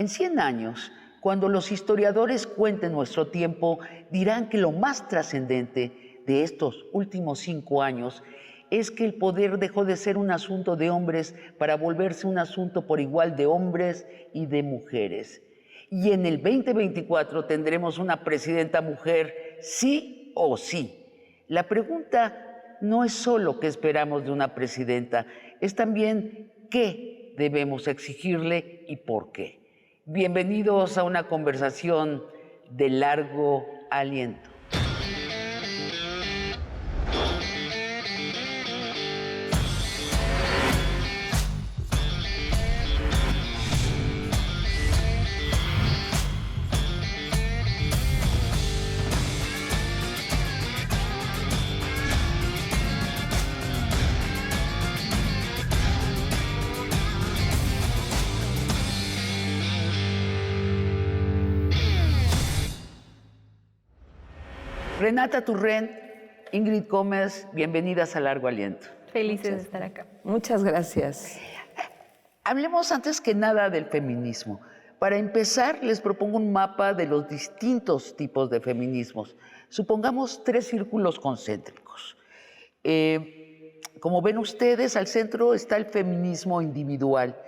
En 100 años, cuando los historiadores cuenten nuestro tiempo, dirán que lo más trascendente de estos últimos 5 años es que el poder dejó de ser un asunto de hombres para volverse un asunto por igual de hombres y de mujeres. Y en el 2024 tendremos una presidenta mujer, sí o sí. La pregunta no es solo qué esperamos de una presidenta, es también qué debemos exigirle y por qué. Bienvenidos a una conversación de largo aliento. Renata Turrent, Ingrid Gómez, bienvenidas a Largo Aliento. Felices de estar acá. Muchas gracias. Hablemos antes que nada del feminismo. Para empezar, les propongo un mapa de los distintos tipos de feminismos. Supongamos 3 círculos concéntricos. Como ven ustedes, al centro está el feminismo individual.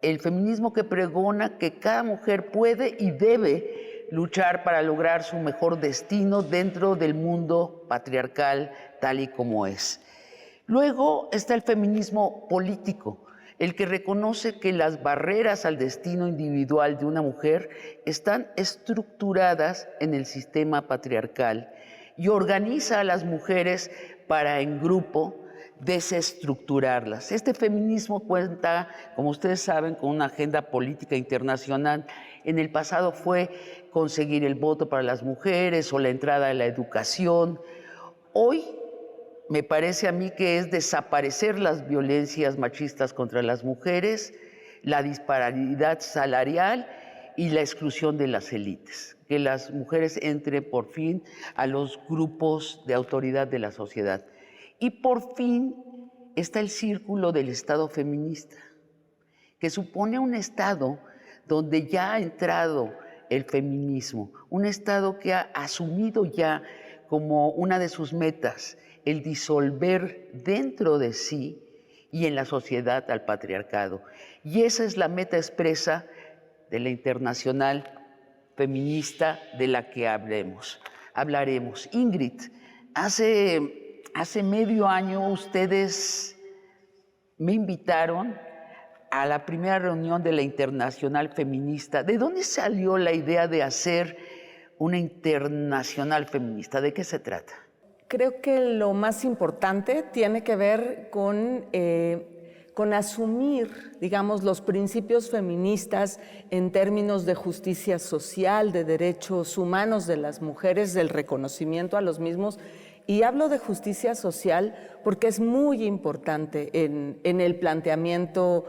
El feminismo que pregona que cada mujer puede y debe luchar para lograr su mejor destino dentro del mundo patriarcal tal y como es. Luego está el feminismo político, el que reconoce que las barreras al destino individual de una mujer están estructuradas en el sistema patriarcal y organiza a las mujeres para, en grupo, desestructurarlas. Este feminismo cuenta, como ustedes saben, con una agenda política internacional. En el pasado fue conseguir el voto para las mujeres o la entrada a la educación. Hoy me parece a mí que es desaparecer las violencias machistas contra las mujeres, la disparidad salarial y la exclusión de las élites. Que las mujeres entren por fin a los grupos de autoridad de la sociedad. Y por fin está el círculo del Estado feminista, que supone un Estado donde ya ha entrado el feminismo, un Estado que ha asumido ya como una de sus metas el disolver dentro de sí y en la sociedad al patriarcado. Y esa es la meta expresa de la Internacional Feminista de la que hablaremos. Ingrid, hace medio año ustedes me invitaron a la primera reunión de la Internacional Feminista. ¿De dónde salió la idea de hacer una Internacional Feminista? ¿De qué se trata? Creo que lo más importante tiene que ver con asumir, digamos, los principios feministas en términos de justicia social, de derechos humanos de las mujeres, del reconocimiento a los mismos. Y hablo de justicia social porque es muy importante en el planteamiento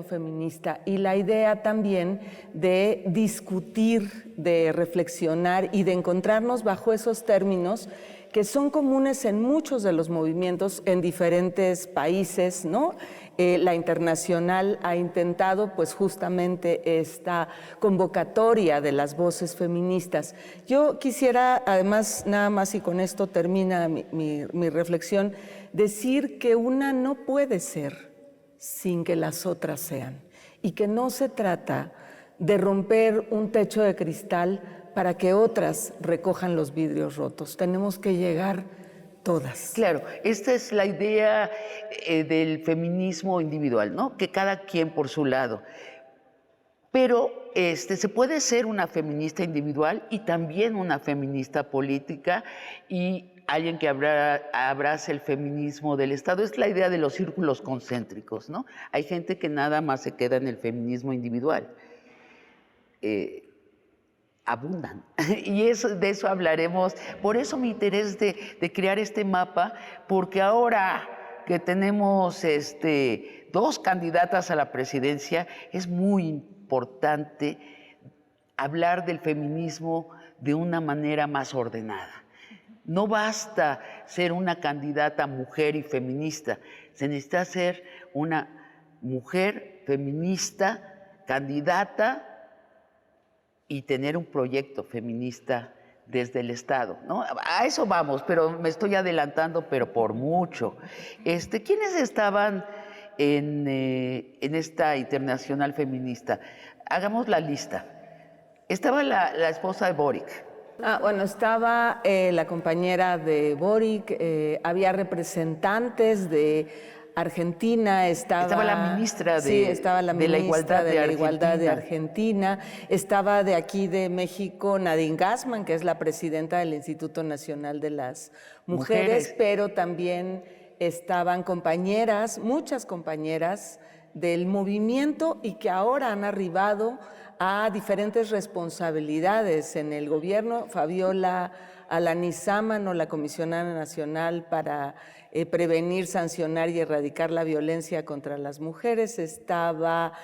feminista, y la idea también de discutir, de reflexionar y de encontrarnos bajo esos términos que son comunes en muchos de los movimientos en diferentes países, ¿no? La Internacional ha intentado pues justamente esta convocatoria de las voces feministas. Yo quisiera, además, nada más, y con esto termina mi reflexión, decir que una no puede ser sin que las otras sean, y que no se trata de romper un techo de cristal para que otras recojan los vidrios rotos. Tenemos que llegar todas. Claro, esta es la idea del feminismo individual, ¿no? Que cada quien por su lado. Pero se puede ser una feminista individual y también una feminista política, y alguien que abrace el feminismo del Estado. Es la idea de los círculos concéntricos, ¿no? Hay gente que nada más se queda en el feminismo individual. Abundan. Y de eso hablaremos. Por eso mi interés de crear este mapa, porque ahora que tenemos 2 candidatas a la presidencia, es muy importante hablar del feminismo de una manera más ordenada. No basta ser una candidata mujer y feminista, se necesita ser una mujer feminista candidata y tener un proyecto feminista desde el Estado, ¿no? A eso vamos, pero me estoy adelantando, pero por mucho. ¿Quiénes estaban en esta internacional feminista? Hagamos la lista. Estaba la esposa de Boric. Bueno, estaba la compañera de Boric, había representantes de Argentina, estaba la ministra estaba la ministra de la Igualdad de Argentina, estaba de aquí de México Nadine Gassmann, que es la presidenta del Instituto Nacional de las Mujeres, pero también estaban compañeras, muchas compañeras del movimiento y que ahora han arribado a diferentes responsabilidades en el gobierno. Fabiola Alanizámano, la comisionada nacional para prevenir, sancionar y erradicar la violencia contra las mujeres. Estaba,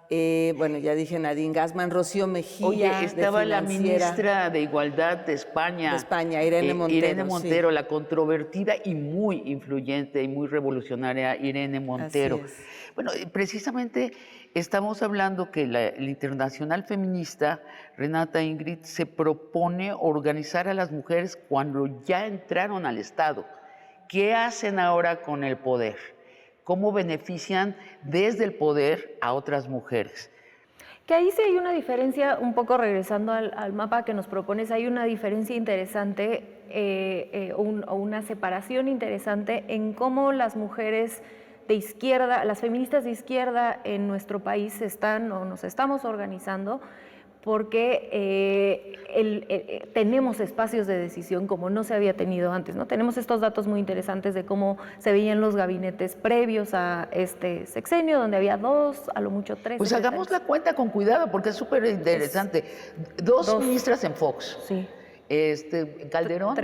bueno, ya dije Nadine Gassmann, Rocío Mejía. Oye, estaba la ministra de Igualdad de España. De España, Irene Montero. Irene Montero, sí. La controvertida y muy influyente y muy revolucionaria Irene Montero. Así es. Bueno, precisamente estamos hablando que la Internacional Feminista, Renata Ingrid, se propone organizar a las mujeres cuando ya entraron al Estado. ¿Qué hacen ahora con el poder? ¿Cómo benefician desde el poder a otras mujeres? Que ahí sí hay una diferencia, un poco regresando al mapa que nos propones, hay una diferencia interesante o una separación interesante en cómo las mujeres de izquierda, las feministas de izquierda en nuestro país están o nos estamos organizando porque tenemos espacios de decisión como no se había tenido antes, ¿no? Tenemos estos datos muy interesantes de cómo se veían los gabinetes previos a este sexenio, donde había 2, a lo mucho 3. Pues hagamos la cuenta con cuidado, porque es súper interesante. Dos ministras en Fox. Sí. Calderón,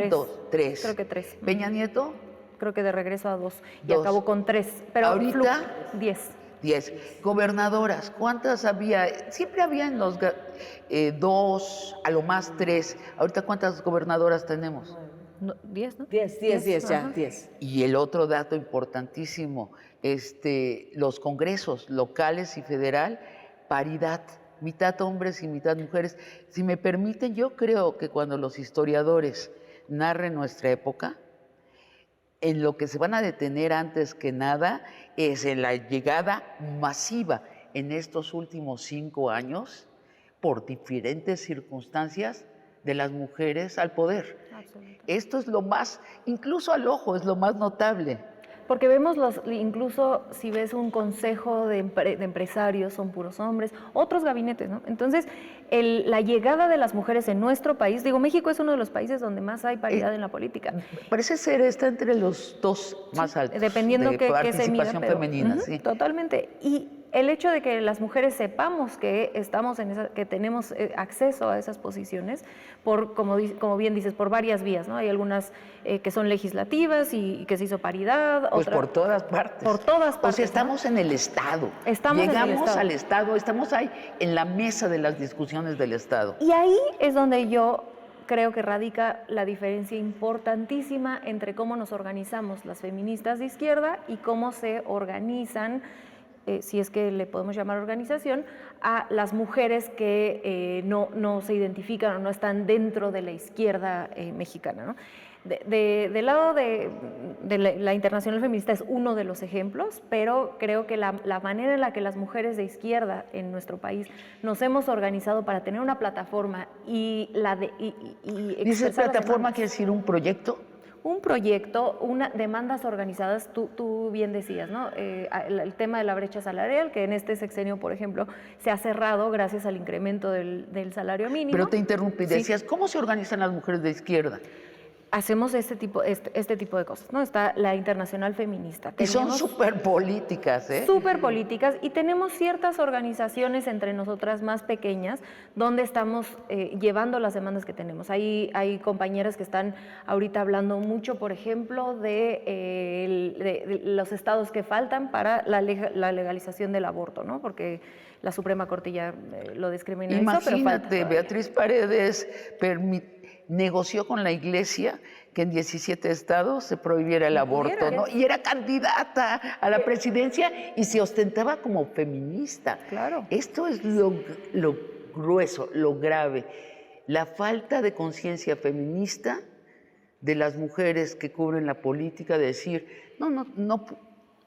3. Creo que 3. Peña Nieto. Creo que de regreso a 2. Y acabó con 3. Pero ahorita 10. 10. Gobernadoras, ¿cuántas había? Siempre había en los 2, a lo más 3. Ahorita, ¿cuántas gobernadoras tenemos? 10, ¿no? 10 ya, 10. Y el otro dato importantísimo, los congresos locales y federal, paridad, mitad hombres y mitad mujeres. Si me permiten, yo creo que cuando los historiadores narren nuestra época, en lo que se van a detener antes que nada es en la llegada masiva en estos últimos 5 años, por diferentes circunstancias, de las mujeres al poder. Esto es lo más, incluso al ojo, es lo más notable. Porque vemos incluso si ves un consejo de empresarios, son puros hombres, otros gabinetes, ¿no? Entonces, la llegada de las mujeres en nuestro país, digo, México es uno de los países donde más hay paridad en la política. Parece ser, está entre los 2 más altos. Dependiendo de qué se mida, pero, femenina, sí. Totalmente. Y el hecho de que las mujeres sepamos que estamos que tenemos acceso a esas posiciones, como bien dices, por varias vías, ¿no? Hay algunas que son legislativas y que se hizo paridad. Pues por todas partes. Por todas partes. O sea, estamos, ¿no?, en el Estado. Llegamos al Estado, estamos ahí en la mesa de las discusiones del Estado. Y ahí es donde yo creo que radica la diferencia importantísima entre cómo nos organizamos las feministas de izquierda y cómo se organizan, si es que le podemos llamar organización, a las mujeres que no se identifican o no están dentro de la izquierda mexicana, ¿no? Del lado de la Internacional Feminista es uno de los ejemplos, pero creo que la manera en la que las mujeres de izquierda en nuestro país nos hemos organizado para tener una plataforma y ¿Dice plataforma quiere decir un proyecto? Un proyecto, demandas organizadas, tú bien decías, ¿no? El tema de la brecha salarial, que en este sexenio, por ejemplo, se ha cerrado gracias al incremento del salario mínimo. Pero te interrumpí, decías, sí. ¿Cómo se organizan las mujeres de izquierda? Hacemos este tipo de cosas, ¿no? Está la Internacional Feminista. Y son súper políticas, ¿eh? Súper políticas, y tenemos ciertas organizaciones entre nosotras más pequeñas donde estamos llevando las demandas que tenemos. Hay compañeras que están ahorita hablando mucho, por ejemplo, de los estados que faltan para la legalización del aborto, ¿no? Porque la Suprema Corte ya lo descriminalizó. Imagínate, pero Beatriz Paredes negoció con la Iglesia que en 17 estados se prohibiera el aborto, ¿no? Y era candidata a la presidencia y se ostentaba como feminista. Claro. Esto es lo grueso, lo grave. La falta de conciencia feminista de las mujeres que cubren la política, de decir, no,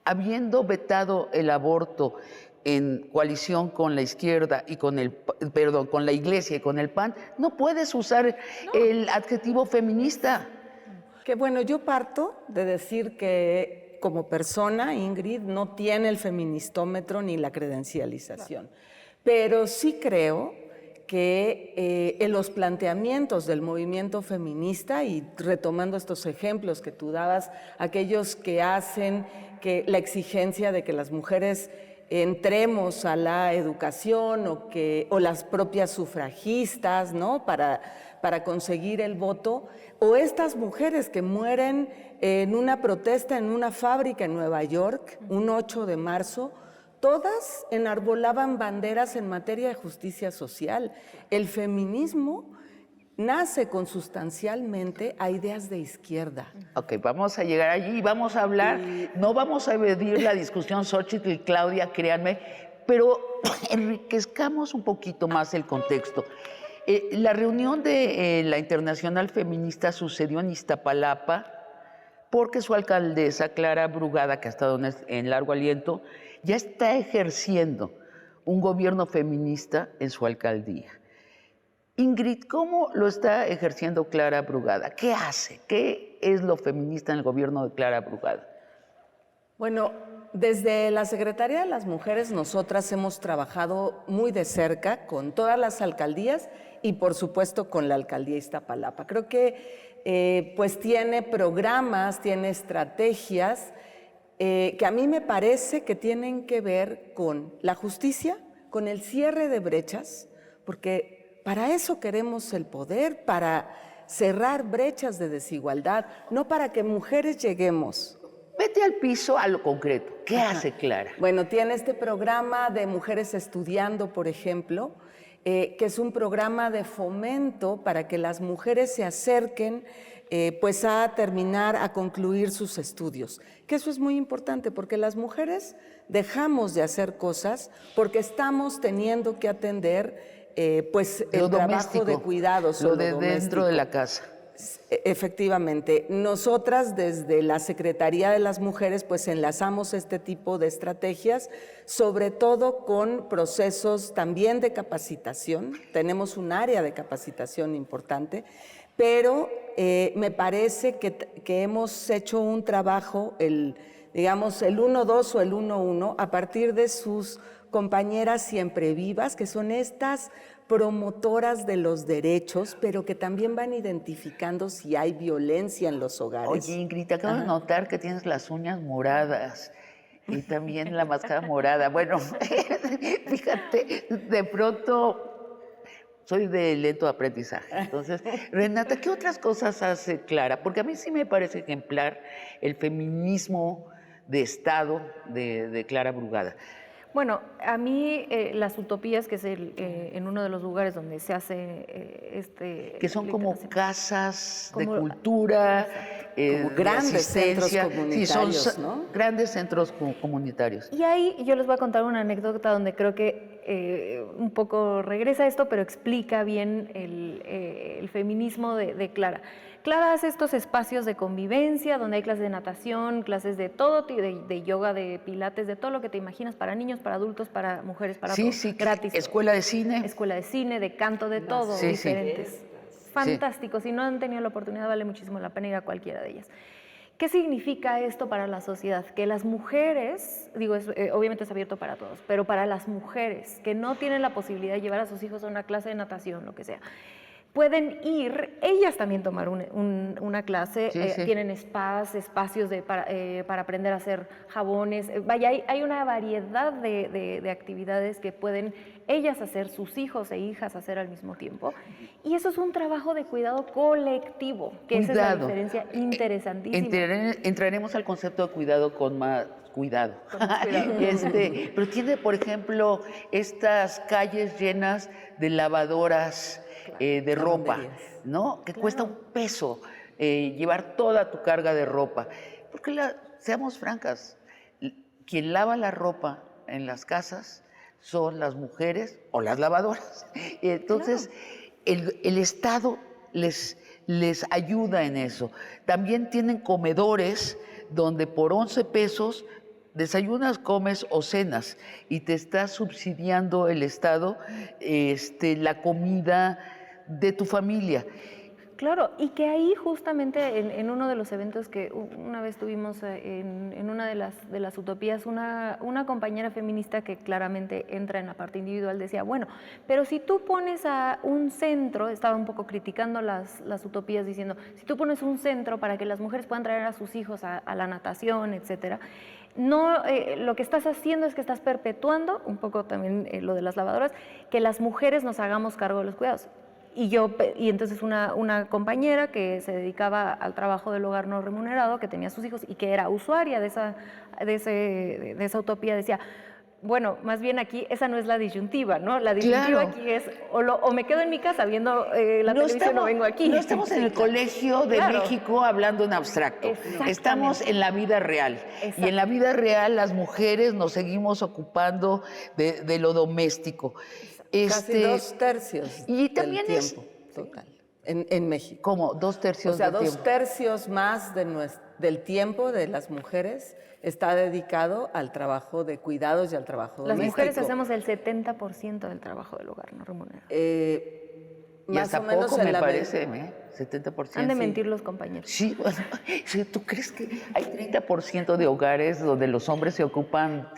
habiendo vetado el aborto en coalición con la izquierda y con la Iglesia y con el PAN, no puedes usar el adjetivo feminista. Que bueno, yo parto de decir que como persona, Ingrid no tiene el feministómetro ni la credencialización, pero sí creo que en los planteamientos del movimiento feminista, y retomando estos ejemplos que tú dabas, aquellos que hacen que la exigencia de que las mujeres entremos a la educación o las propias sufragistas, ¿no? para conseguir el voto, o estas mujeres que mueren en una protesta en una fábrica en Nueva York, un 8 de marzo, todas enarbolaban banderas en materia de justicia social. El feminismo nace consustancialmente a ideas de izquierda. Ok, vamos a llegar allí y vamos a hablar, no vamos a evadir la discusión Xóchitl y Claudia, créanme, pero enriquezcamos un poquito más el contexto. La reunión de la Internacional Feminista sucedió en Iztapalapa porque su alcaldesa, Clara Brugada, que ha estado en largo aliento, ya está ejerciendo un gobierno feminista en su alcaldía. Ingrid, ¿cómo lo está ejerciendo Clara Brugada? ¿Qué hace? ¿Qué es lo feminista en el gobierno de Clara Brugada? Bueno, desde la Secretaría de las Mujeres nosotras hemos trabajado muy de cerca con todas las alcaldías y por supuesto con la alcaldía Iztapalapa. Creo que pues tiene programas, tiene estrategias que a mí me parece que tienen que ver con la justicia, con el cierre de brechas, porque para eso queremos el poder, para cerrar brechas de desigualdad, no para que mujeres lleguemos. Vete al piso, a lo concreto. ¿Qué hace Clara? Bueno, tiene este programa de Mujeres Estudiando, por ejemplo, que es un programa de fomento para que las mujeres se acerquen pues a terminar, a concluir sus estudios. Que eso es muy importante porque las mujeres dejamos de hacer cosas porque estamos teniendo que atender pues el trabajo de cuidados. Lo de dentro de la casa. Efectivamente, nosotras desde la Secretaría de las Mujeres pues enlazamos este tipo de estrategias, sobre todo con procesos también de capacitación. Tenemos un área de capacitación importante, pero me parece que hemos hecho un trabajo, digamos el 1-2 o el 1-1, a partir de sus compañeras siempre vivas, que son estas promotoras de los derechos, pero que también van identificando si hay violencia en los hogares. Oye, Ingrid, acabo de notar que tienes las uñas moradas y también la máscara morada. Bueno, fíjate, de pronto soy de lento aprendizaje. Entonces, Renata, ¿qué otras cosas hace Clara? Porque a mí sí me parece ejemplar el feminismo de Estado de Clara Brugada. Bueno, a mí las utopías, que es en uno de los lugares donde se hace que son como casas de cultura, como grandes centros comunitarios, sí, son, ¿no? Grandes centros comunitarios. Y ahí yo les voy a contar una anécdota donde creo que un poco regresa esto, pero explica bien el feminismo de Clara. Clara hace estos espacios de convivencia donde hay clases de natación, clases de todo, de yoga, de pilates, de todo lo que te imaginas, para niños, para adultos, para mujeres, para todos. Sí, gratis. Escuela de cine. Escuela de cine, de canto, de todo, diferentes. Sí. Fantástico. Si no han tenido la oportunidad, vale muchísimo la pena ir a cualquiera de ellas. ¿Qué significa esto para la sociedad? Que las mujeres, obviamente es abierto para todos, pero para las mujeres que no tienen la posibilidad de llevar a sus hijos a una clase de natación, lo que sea, pueden ir, ellas también tomar una clase, tienen spas, espacios para aprender a hacer jabones, vaya, hay una variedad de actividades que pueden ellas hacer, sus hijos e hijas hacer al mismo tiempo, y eso es un trabajo de cuidado colectivo, que esa es la diferencia interesantísima. Entraremos al concepto de cuidado con cuidado. Con más cuidado. Pero tiene, por ejemplo, estas calles llenas de lavadoras de ropa, Lavanderías. ¿no? Que cuesta un peso llevar toda tu carga de ropa. Porque seamos francas, quien lava la ropa en las casas son las mujeres o las lavadoras. Entonces, el Estado les ayuda en eso. También tienen comedores donde por 11 pesos desayunas, comes o cenas y te está subsidiando el Estado la comida de tu familia. Claro, y que ahí justamente en uno de los eventos que una vez tuvimos en una de las utopías, una compañera feminista que claramente entra en la parte individual decía, bueno, pero si tú pones a un centro, estaba un poco criticando las utopías diciendo, si tú pones un centro para que las mujeres puedan traer a sus hijos a la natación, etcétera, no, lo que estás haciendo es que estás perpetuando, un poco también lo de las lavadoras, que las mujeres nos hagamos cargo de los cuidados. Y entonces una compañera que se dedicaba al trabajo del hogar no remunerado, que tenía sus hijos y que era usuaria de esa utopía, decía, bueno, más bien aquí esa no es la disyuntiva, ¿no? La disyuntiva aquí es o me quedo en mi casa viendo la televisión o vengo aquí. No estamos en el colegio de México hablando en abstracto. Estamos en la vida real. Exacto. Y en la vida real las mujeres nos seguimos ocupando de lo doméstico. Casi 2/3 y del también tiempo total en México. ¿Cómo? 2/3 O sea, del tiempo. 2/3 más del tiempo de las mujeres está dedicado al trabajo de cuidados y al trabajo Las doméstico. mujeres hacemos el 70% del trabajo del hogar no remunerado. Y más hasta o menos poco en me la parece, 70%. Han de mentir los compañeros. Sí, bueno, ¿tú crees que hay 30% de hogares donde los hombres se ocupan?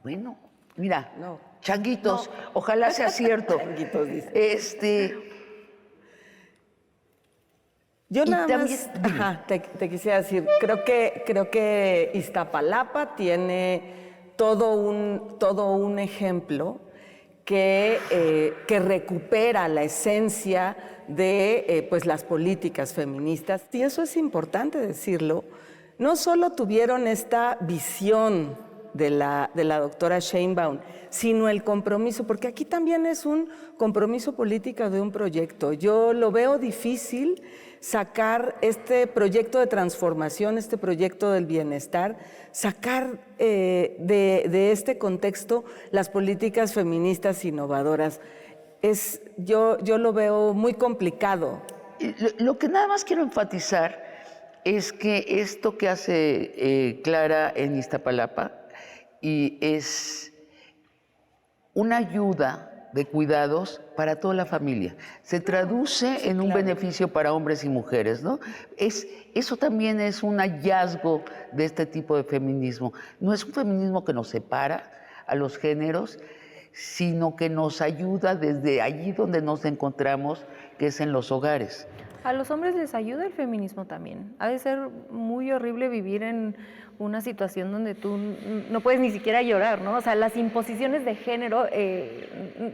Bueno, mira, No. changuitos, ojalá sea cierto. Changuitos, dice. Yo Y nada también- más te quisiera decir, creo que Iztapalapa tiene todo un ejemplo que recupera la esencia de pues, las políticas feministas. Y eso es importante decirlo. No solo tuvieron esta visión de la doctora Sheinbaum, sino el compromiso, porque aquí también es un compromiso político de un proyecto. Yo lo veo difícil sacar este proyecto de transformación, este proyecto del bienestar, sacar de este contexto las políticas feministas innovadoras. Yo lo veo muy complicado. Lo que nada más quiero enfatizar es que esto que hace Clara en Iztapalapa y es una ayuda de cuidados para toda la familia. Se traduce en un beneficio para hombres y mujeres, ¿no? Eso también es un hallazgo de este tipo de feminismo. No es un feminismo que nos separa a los géneros, sino que nos ayuda desde allí donde nos encontramos, que es en los hogares. A los hombres les ayuda el feminismo también. Ha de ser muy horrible vivir en una situación donde tú no puedes ni siquiera llorar, ¿no? O sea, las imposiciones de género,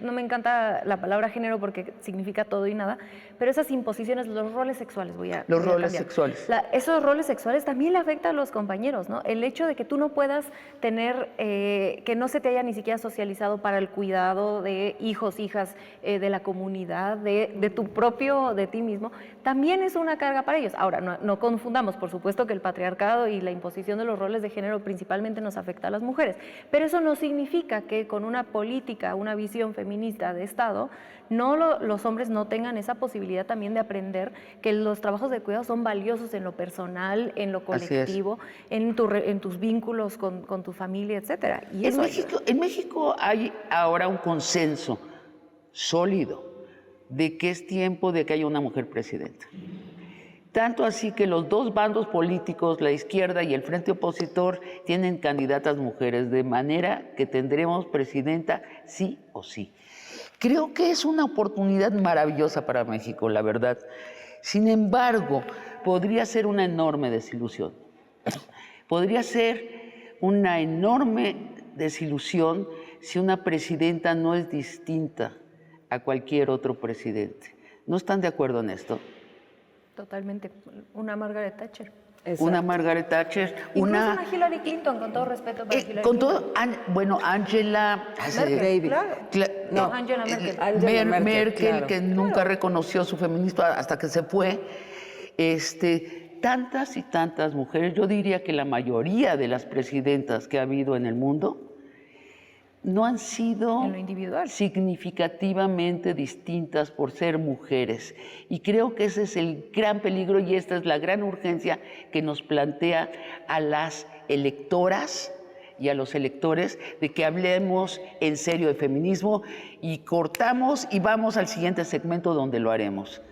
no me encanta la palabra género porque significa todo y nada, pero esas imposiciones, los roles sexuales, Los roles cambiar. sexuales. Esos roles sexuales también le afectan a los compañeros, ¿no? El hecho de que tú no puedas tener, que no se te haya ni siquiera socializado para el cuidado de hijos, hijas, de la comunidad, de tu propio, de ti mismo, también es una carga para ellos. Ahora, no confundamos, por supuesto que el patriarcado y la imposición de los roles de género principalmente nos afecta a las mujeres, pero eso no significa que con una política, una visión feminista de Estado, los hombres no tengan esa posibilidad también de aprender que los trabajos de cuidado son valiosos en lo personal, en lo colectivo, en tus vínculos con tu familia, etcétera. Y eso En México hay ahora un consenso sólido de que es tiempo de que haya una mujer presidenta. Tanto así que los dos bandos políticos, la izquierda y el frente opositor, tienen candidatas mujeres, de manera que tendremos presidenta sí o sí. Creo que es una oportunidad maravillosa para México, la verdad. Sin embargo, podría ser una enorme desilusión. Podría ser una enorme desilusión si una presidenta no es distinta a cualquier otro presidente. ¿No están de acuerdo en esto? totalmente, una Margaret Thatcher. una Margaret Thatcher, Incluso una Hillary Clinton, con todo respeto para Hillary con Clinton. todo, bueno, Angela Merkel, claro. No, Angela Merkel. Angela Merkel, claro. que nunca reconoció su feminismo hasta que se fue. Tantas y tantas mujeres, yo diría que la mayoría de las presidentas que ha habido en el mundo no han sido En lo individual. significativamente distintas por ser mujeres. Y creo que ese es el gran peligro y esta es la gran urgencia que nos plantea a las electoras y a los electores de que hablemos en serio de feminismo y cortamos y vamos al siguiente segmento donde lo haremos.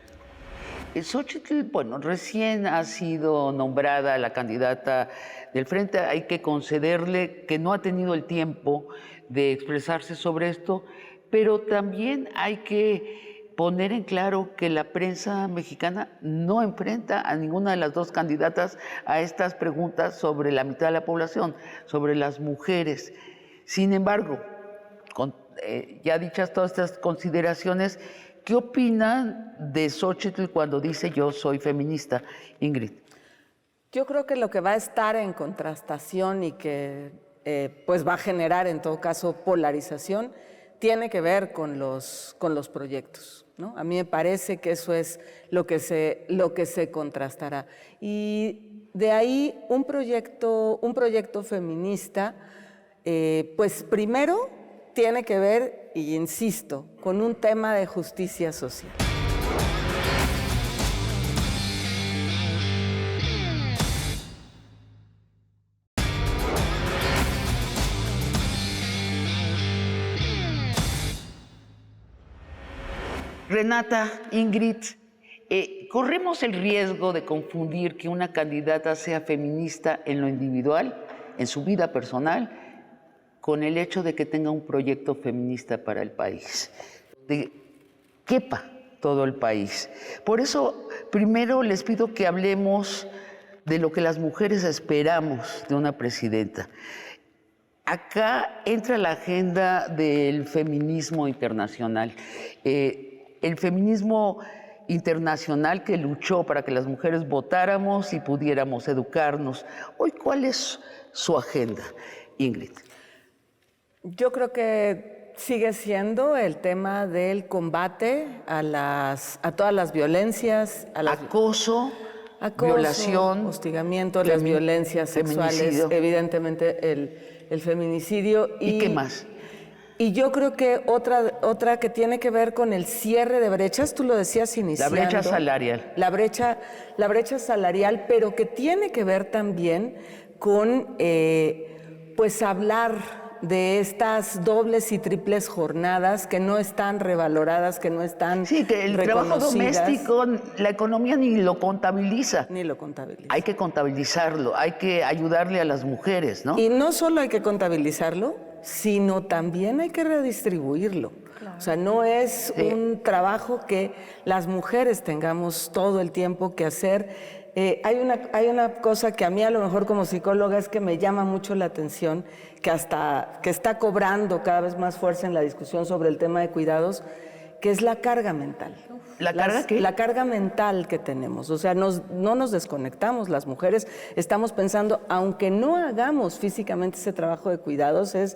Xóchitl, bueno, recién ha sido nombrada la candidata del Frente, hay que concederle que no ha tenido el tiempo de expresarse sobre esto, pero también hay que poner en claro que la prensa mexicana no enfrenta a ninguna de las dos candidatas a estas preguntas sobre la mitad de la población, sobre las mujeres. Sin embargo, ya dichas todas estas consideraciones, ¿qué opinan de Xóchitl cuando dice yo soy feminista, Ingrid? Yo creo que lo que va a estar en contrastación y que pues va a generar en todo caso polarización tiene que ver con los proyectos, ¿no? A mí me parece que eso es lo que se contrastará. Y de ahí un proyecto feminista, pues primero tiene que ver, y insisto, con un tema de justicia social. Renata, Ingrid, ¿corremos el riesgo de confundir que una candidata sea feminista en lo individual, en su vida personal, con el hecho de que tenga un proyecto feminista para el país, de quepa todo el país? Por eso, primero les pido que hablemos de lo que las mujeres esperamos de una presidenta. Acá entra la agenda del feminismo internacional. El feminismo internacional que luchó para que las mujeres votáramos y pudiéramos educarnos. Hoy, ¿cuál es su agenda, Ingrid? Yo creo que sigue siendo el tema del combate a todas las violencias, acoso, violación, hostigamiento, las violencias sexuales, evidentemente el feminicidio. ¿Y qué más? Y yo creo que otra que tiene que ver con el cierre de brechas, tú lo decías iniciando. La brecha salarial. La brecha salarial, pero que tiene que ver también con pues hablar de estas dobles y triples jornadas que no están revaloradas, que no están Sí, que el trabajo doméstico, la economía ni lo contabiliza. Ni lo contabiliza. Hay que contabilizarlo, hay que ayudarle a las mujeres, ¿no? Y no solo hay que contabilizarlo, sino también hay que redistribuirlo. Claro. O sea, no es un trabajo que las mujeres tengamos todo el tiempo que hacer. Hay una cosa que a mí a lo mejor como psicóloga es que me llama mucho la atención, que está cobrando cada vez más fuerza en la discusión sobre el tema de cuidados, que es la carga mental. ¿La carga qué? La carga mental que tenemos. O sea, no nos desconectamos. Las mujeres estamos pensando, aunque no hagamos físicamente ese trabajo de cuidados, es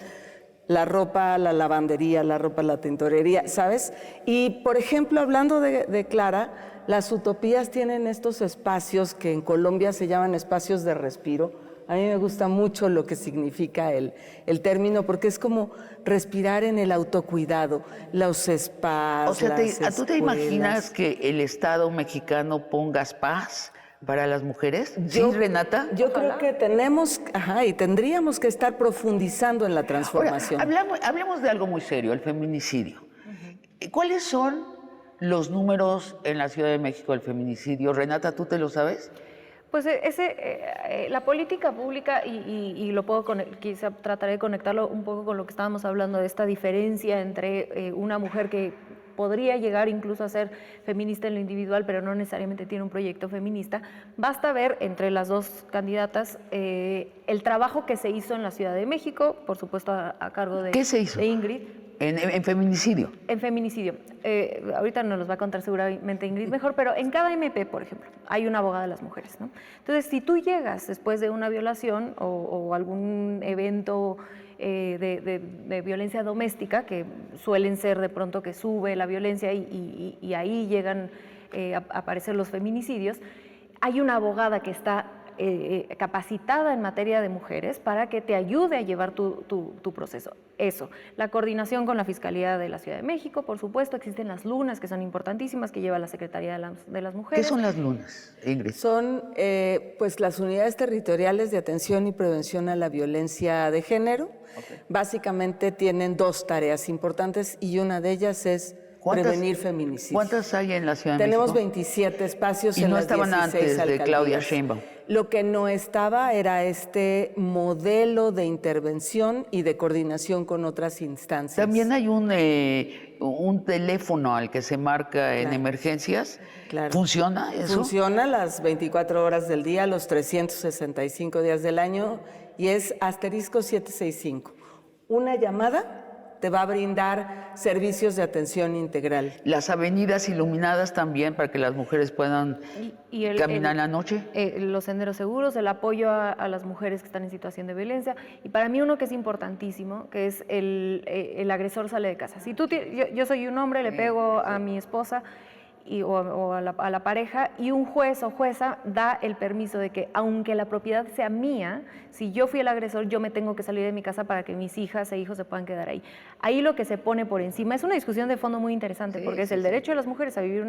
la ropa, la lavandería, la ropa, la tintorería, ¿sabes? Y, por ejemplo, hablando de Clara, las utopías tienen estos espacios que en Colombia se llaman espacios de respiro. A mí me gusta mucho lo que significa el término, porque es como respirar en el autocuidado, los spas, o sea, las ¿tú te imaginas que el Estado mexicano ponga spas para las mujeres? ¿Sí, Renata? Yo creo que tenemos, y tendríamos que estar profundizando en la transformación. Ahora, hablemos de algo muy serio, el feminicidio. ¿Cuáles son los números en la Ciudad de México del feminicidio? Renata, ¿tú te lo sabes? Pues la política pública, y lo puedo quizá trataré de conectarlo un poco con lo que estábamos hablando de esta diferencia entre una mujer que podría llegar incluso a ser feminista en lo individual, pero no necesariamente tiene un proyecto feminista. Basta ver entre las dos candidatas el trabajo que se hizo en la Ciudad de México, por supuesto a cargo de, ¿Qué se hizo? de Ingrid. En feminicidio. En feminicidio. Ahorita nos los va a contar seguramente Ingrid mejor, pero en cada MP, por ejemplo, hay una abogada de las mujeres, ¿no? Entonces, si tú llegas después de una violación o algún evento de violencia doméstica, que suelen ser de pronto que sube la violencia y ahí llegan a aparecer los feminicidios, hay una abogada que está capacitada en materia de mujeres para que te ayude a llevar tu proceso. Eso, la coordinación con la Fiscalía de la Ciudad de México, por supuesto, existen las lunas que son importantísimas, que lleva la Secretaría de las Mujeres. ¿Qué son las lunas, Ingrid? Son pues las unidades territoriales de atención y prevención a la violencia de género. Okay. Básicamente tienen dos tareas importantes y una de ellas es prevenir feminicidios. ¿Cuántas hay en la Ciudad de México? Tenemos México? 27 espacios en las 16 alcaldías. ¿Y no estaban antes de Claudia Sheinbaum? Lo que no estaba era este modelo de intervención y de coordinación con otras instancias. También hay un teléfono al que se marca en emergencias. Claro. ¿Funciona eso? Funciona las 24 horas del día, los 365 días del año, y es *765. Una llamada te va a brindar servicios de atención integral. Las avenidas iluminadas también para que las mujeres puedan caminar en la noche. Los senderos seguros, el apoyo a las mujeres que están en situación de violencia. Y para mí uno que es importantísimo, que es el agresor sale de casa. Si yo soy un hombre, le pego a mi esposa o a la pareja, y un juez o jueza da el permiso de que, aunque la propiedad sea mía, si yo fui el agresor, yo me tengo que salir de mi casa para que mis hijas e hijos se puedan quedar ahí. Ahí lo que se pone por encima es una discusión de fondo muy interesante, porque es el derecho de las mujeres a vivir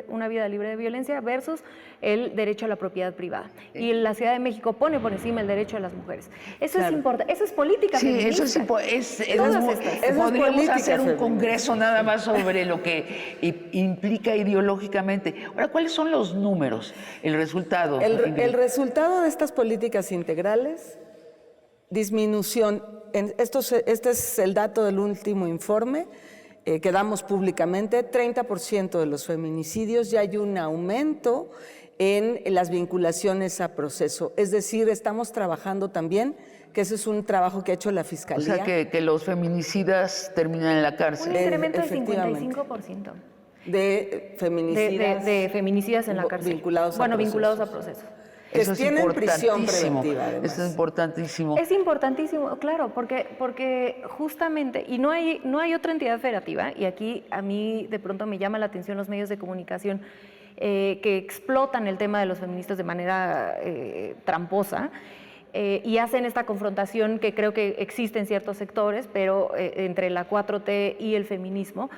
una vida libre de violencia versus el derecho a la propiedad privada. Y la Ciudad de México pone por encima el derecho de las mujeres. Eso es importante, eso es política feminista. Sí, podríamos hacer un congreso nada más sobre lo que implica ideológicamente. Ahora, ¿cuáles son los números, el resultado? El resultado de estas políticas integrales, disminución, este es el dato del último informe que damos públicamente, 30% de los feminicidios, ya hay un aumento en las vinculaciones a proceso. Es decir, estamos trabajando también, que ese es un trabajo que ha hecho la Fiscalía. O sea, que los feminicidas terminan en la cárcel. Un incremento del 55%. De feminicidas. De feminicidas en la cárcel. Vinculados a proceso. Eso es tienen prisión preventiva, además. Eso es importantísimo. Es importantísimo, claro, porque justamente, y no hay otra entidad federativa, y aquí a mí de pronto me llama la atención los medios de comunicación que explotan el tema de los feministas de manera tramposa, y hacen esta confrontación que creo que existe en ciertos sectores, pero entre la 4T y el feminismo,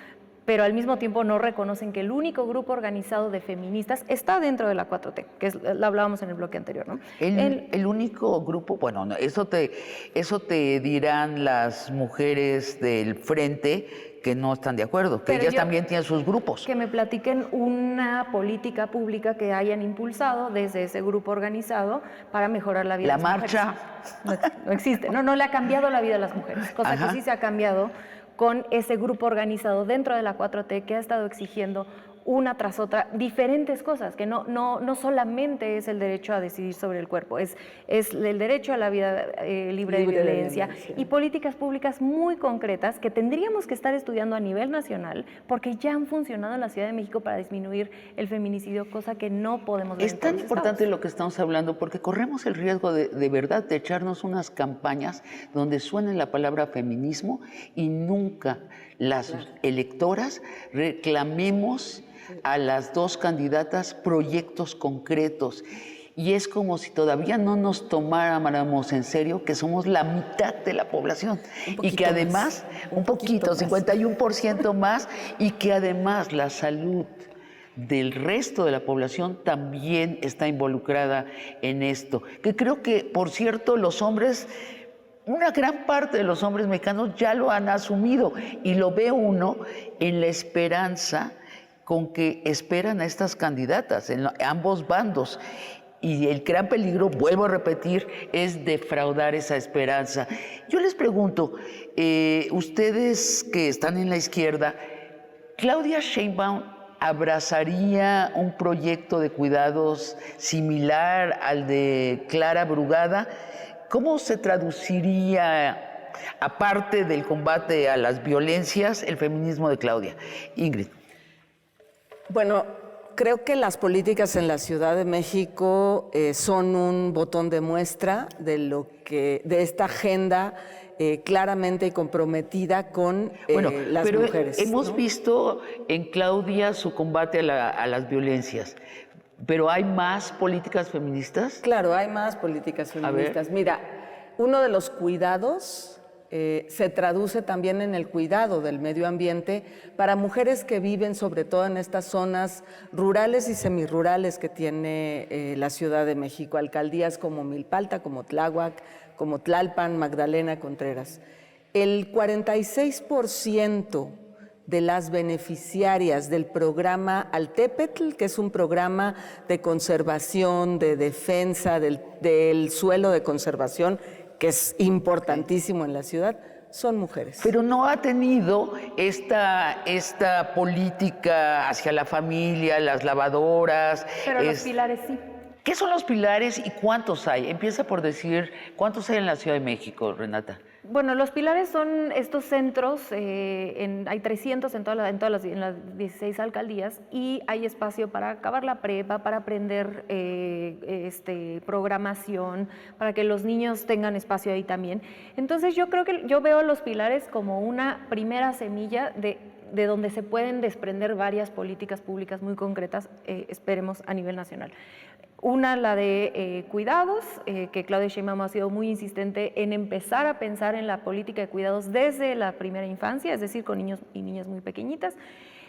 pero al mismo tiempo no reconocen que el único grupo organizado de feministas está dentro de la 4T, que lo hablábamos en el bloque anterior, ¿no? El único grupo, bueno, no, eso te dirán las mujeres del frente que no están de acuerdo, que ellas también tienen sus grupos. Que me platiquen una política pública que hayan impulsado desde ese grupo organizado para mejorar la vida de las mujeres. La marcha. No existe, no le ha cambiado la vida a las mujeres, cosa que sí se ha cambiado con ese grupo organizado dentro de la 4T que ha estado exigiendo una tras otra diferentes cosas, que no solamente es el derecho a decidir sobre el cuerpo, es el derecho a la vida libre de violencia y políticas públicas muy concretas que tendríamos que estar estudiando a nivel nacional porque ya han funcionado en la Ciudad de México para disminuir el feminicidio, cosa que no podemos ver. Es tan importante lo que estamos hablando porque corremos el riesgo de verdad de echarnos unas campañas donde suene la palabra feminismo y nunca las electoras reclamemos a las dos candidatas proyectos concretos. Y es como si todavía no nos tomáramos en serio que somos la mitad de la población y que además, un poquito 51% más, y que además la salud del resto de la población también está involucrada en esto. Que creo que, por cierto, los hombres, una gran parte de los hombres mexicanos ya lo han asumido y lo ve uno en la esperanza con que esperan a estas candidatas en ambos bandos. Y el gran peligro, vuelvo a repetir, es defraudar esa esperanza. Yo les pregunto, ustedes que están en la izquierda, ¿Claudia Sheinbaum abrazaría un proyecto de cuidados similar al de Clara Brugada? ¿Cómo se traduciría aparte del combate a las violencias, el feminismo de Claudia? Ingrid. Bueno, creo que las políticas en la Ciudad de México son un botón de muestra de esta agenda claramente comprometida con las mujeres. Hemos ¿no? visto en Claudia su combate a las violencias, pero ¿hay más políticas feministas? Claro, hay más políticas feministas. Mira, uno de los cuidados se traduce también en el cuidado del medio ambiente para mujeres que viven sobre todo en estas zonas rurales y semirurales que tiene la Ciudad de México, alcaldías como Milpalta, como Tláhuac, como Tlalpan, Magdalena Contreras. El 46% de las beneficiarias del programa Altépetl, que es un programa de conservación, de defensa del suelo de conservación, que es importantísimo en la ciudad, son mujeres. Pero no ha tenido esta política hacia la familia, las lavadoras. Pero los pilares sí. ¿Qué son los pilares y cuántos hay? Empieza por decir, ¿cuántos hay en la Ciudad de México, Renata? Bueno, los pilares son estos centros, hay 300 en las 16 alcaldías y hay espacio para acabar la prepa, para aprender programación, para que los niños tengan espacio ahí también. Entonces yo veo los pilares como una primera semilla de donde se pueden desprender varias políticas públicas muy concretas, esperemos, a nivel nacional. Una, la de cuidados, que Claudia Sheinbaum ha sido muy insistente en empezar a pensar en la política de cuidados desde la primera infancia, es decir, con niños y niñas muy pequeñitas.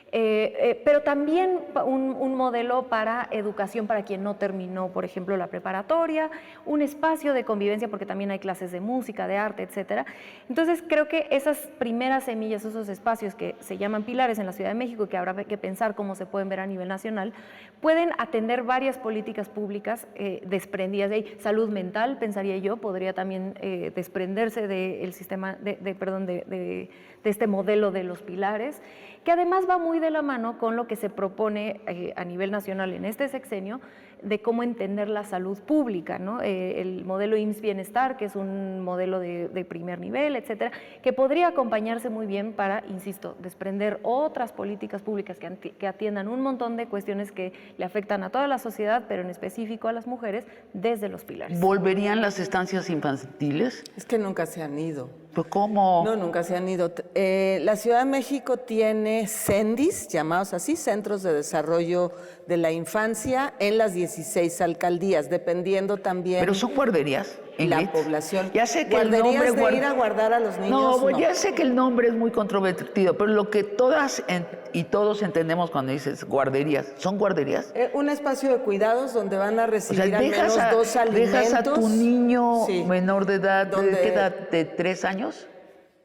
Pero también un modelo para educación para quien no terminó, por ejemplo, la preparatoria, un espacio de convivencia porque también hay clases de música, de arte, etcétera. Entonces creo que esas primeras semillas, esos espacios que se llaman pilares en la Ciudad de México y que habrá que pensar cómo se pueden ver a nivel nacional, pueden atender varias políticas públicas desprendidas de ahí. Salud mental, pensaría yo, podría también desprenderse del sistema, de este modelo de los pilares, que además va muy de la mano con lo que se propone a nivel nacional en este sexenio de cómo entender la salud pública, ¿no? El modelo IMSS Bienestar, que es un modelo de primer nivel, etcétera, que podría acompañarse muy bien para, insisto, desprender otras políticas públicas que atiendan un montón de cuestiones que le afectan a toda la sociedad, pero en específico a las mujeres, desde los pilares. ¿Volverían las estancias infantiles? Es que nunca se han ido. ¿Pero cómo? No, nunca se han ido. La Ciudad de México tiene CENDIs, llamados así, Centros de Desarrollo de la Infancia, en las 16 alcaldías, dependiendo también... ¿Pero son guarderías, Ingrid? La población. Ya sé que ¿Guarderías el nombre... de ir a guardar a los niños? No, ya sé que el nombre es muy controvertido, pero lo que todas y todos entendemos cuando dices guarderías, ¿son guarderías? Un espacio de cuidados donde van a recibir al menos dejas 2 alimentos. ¿Dejas a tu niño menor de edad, donde- ¿de qué edad? ¿De 3 años?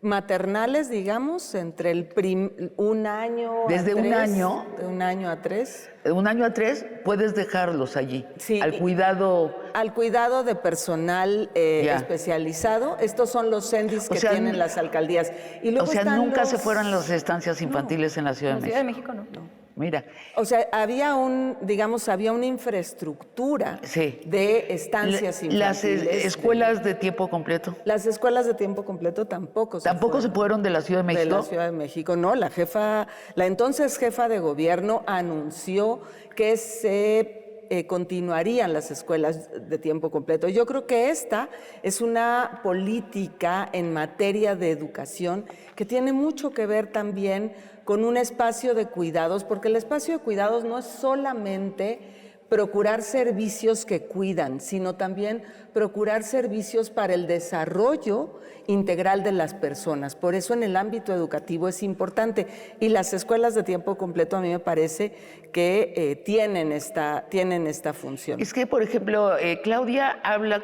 Maternales, digamos, entre un año ¿Desde a un 3, año? De 1 año a 3. De 1 año a 3 puedes dejarlos allí, Sí, al cuidado... Al cuidado de personal especializado. Estos son los CENDIs que tienen las alcaldías. Y luego están nunca se fueron las estancias infantiles en la Ciudad En de la Ciudad México. de México no. Mira, O sea, había una infraestructura de estancias las infantiles. escuelas de tiempo completo. Las escuelas de tiempo completo tampoco se fueron de la Ciudad de México. De la Ciudad de México, no. La entonces jefa de gobierno anunció que se continuarían las escuelas de tiempo completo. Yo creo que esta es una política en materia de educación que tiene mucho que ver también con un espacio de cuidados, porque el espacio de cuidados no es solamente procurar servicios que cuidan, sino también procurar servicios para el desarrollo integral de las personas. Por eso en el ámbito educativo es importante. Y las escuelas de tiempo completo a mí me parece que tienen esta función. Es que, por ejemplo, Claudia habla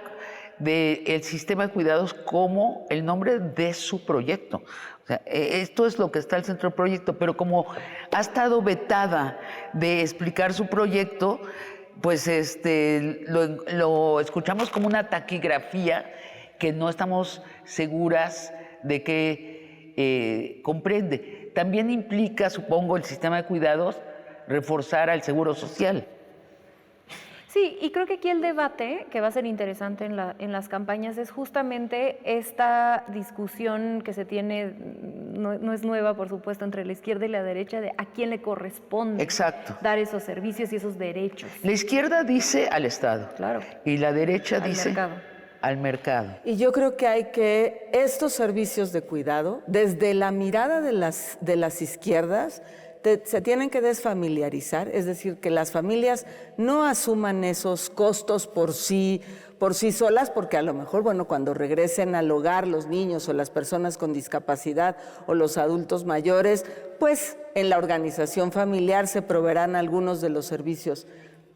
del sistema de cuidados como el nombre de su proyecto. O sea, esto es lo que está al centro del proyecto, pero como ha estado vetada de explicar su proyecto, pues lo escuchamos como una taquigrafía que no estamos seguras de que comprende. También implica, supongo, el sistema de cuidados reforzar al seguro social. Sí, y creo que aquí el debate que va a ser interesante en las campañas es justamente esta discusión que se tiene, no es nueva, por supuesto, entre la izquierda y la derecha, de a quién le corresponde Exacto. dar esos servicios y esos derechos. La izquierda dice al Estado. Claro. Y la derecha Al dice mercado. al mercado. Y yo creo que hay que estos servicios de cuidado, desde la mirada de las izquierdas, se tienen que desfamiliarizar, es decir, que las familias no asuman esos costos por sí solas, porque a lo mejor, bueno, cuando regresen al hogar los niños o las personas con discapacidad o los adultos mayores, pues en la organización familiar se proveerán algunos de los servicios.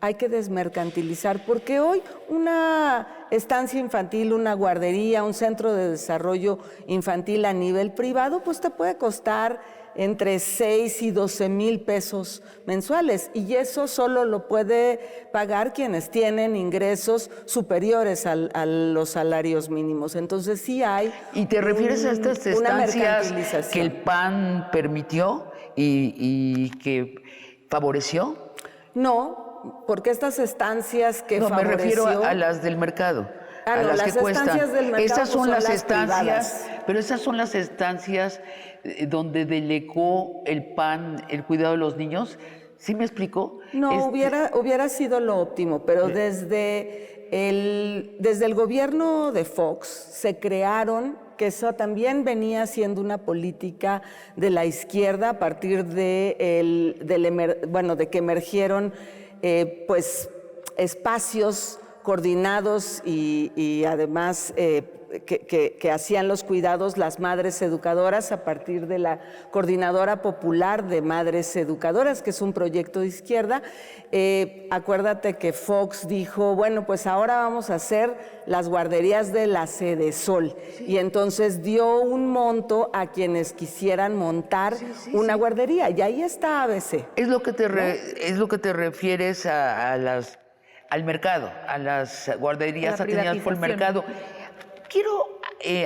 Hay que desmercantilizar, porque hoy una estancia infantil, una guardería, un centro de desarrollo infantil a nivel privado, pues te puede costar entre 6 y 12 mil pesos mensuales, y eso solo lo puede pagar quienes tienen ingresos superiores a los salarios mínimos. Entonces sí hay ¿Y te refieres a estas una estancias mercantilización que el PAN permitió y que favoreció? No, porque estas estancias que No, me refiero favoreció... a las del mercado. Ah, a no, las que cuestan. estancias del mercado, Estas pues, son las estancias, privadas. pero esas son las estancias donde delegó el PAN el cuidado de los niños. ¿Sí me explicó? No, hubiera sido lo óptimo, pero desde el gobierno de Fox se crearon, que eso también venía siendo una política de la izquierda a partir de que emergieron pues espacios coordinados y además que hacían los cuidados las madres educadoras a partir de la Coordinadora Popular de Madres Educadoras, que es un proyecto de izquierda. Acuérdate que Fox dijo, bueno, pues ahora vamos a hacer las guarderías de la Sedesol, y entonces dio un monto a quienes quisieran montar una guardería, y ahí está ABC. Es lo que te refieres al mercado, a las guarderías A la atendidas por el privatización. mercado. Quiero